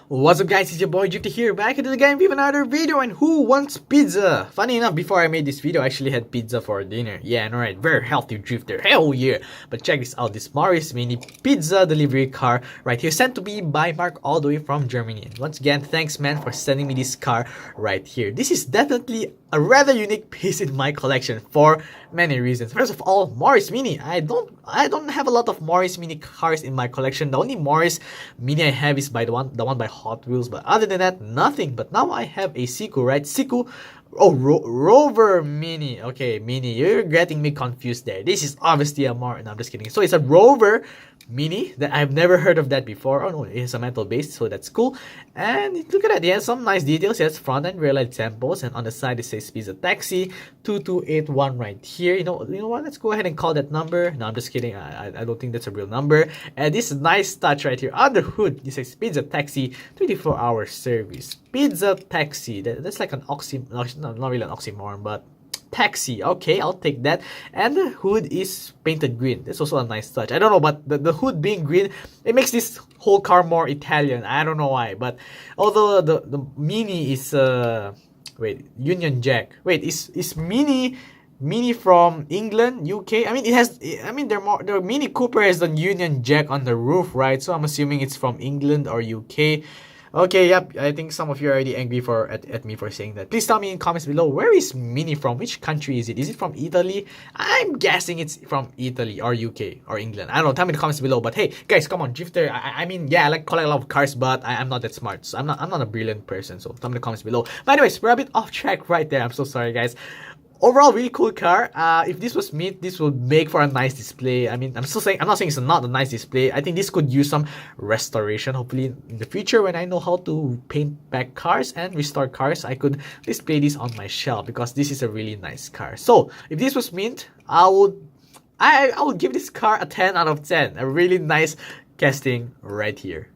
What's up guys, it's your boy Drifty here, back at it again with another video. And who wants pizza? Funny enough, before I made this video, I actually had pizza for dinner. Yeah, alright, very healthy Drifter, hell yeah. But check this out, this Morris Mini pizza delivery car right here, sent to me by Marc all the way from Germany. And once again, thanks man for sending me this car right here. This is definitely a rather unique piece in my collection for many reasons. First of all, Morris Mini. I don't have a lot of Morris Mini cars in my collection. The only Morris Mini I have is by the one by Hot Wheels, but other than that, nothing. But now I have a Siku, right? Siku. Oh, Rover Mini. Okay, Mini. You're getting me confused there. This is obviously a more. No, I'm just kidding. So it's a Rover Mini that I've never heard of that before. Oh no, it's a metal base, so that's cool. And look at that. Yeah, some nice details. Yes, front and rear light examples, and on the side it says Pizza Taxi 2281 right here. You know what? Let's go ahead and call that number. No, I'm just kidding. I don't think that's a real number. And this nice touch right here on the hood. It says Pizza Taxi 24-hour service. Pizza Taxi. That's like an oxymoron. Not really an oxymoron, but taxi. Okay, I'll take that. And the hood is painted green. That's also a nice touch. I don't know, but the hood being green, it makes this whole car more Italian. I don't know why, but although the Mini is wait, Union Jack. Wait, is Mini from England, UK? I mean, it has. I mean, the Mini Cooper has the Union Jack on the roof, right? So I'm assuming it's from England or UK. Okay, yep. I think some of you are already angry at me for saying that. Please tell me in comments below, where is Mini from? Which country is it? Is it from Italy? I'm guessing it's from Italy or UK or England. I don't know. Tell me in the comments below. But hey, guys, come on, Drifter. I mean, yeah, I like collect a lot of cars, but I'm not that smart. So I'm not a brilliant person. So tell me in the comments below. But anyways, we're a bit off track right there. I'm so sorry, guys. Overall, really cool car. If this was meat, this would make for a nice display. I mean, I'm not saying it's not a nice display. I think this could use some restoration. Hopefully, in the future, when I know how to paint back cars and restore cars, I could display this on my shelf because this is a really nice car. So, if this was mint, I would give this car a 10 out of 10. A really nice casting right here.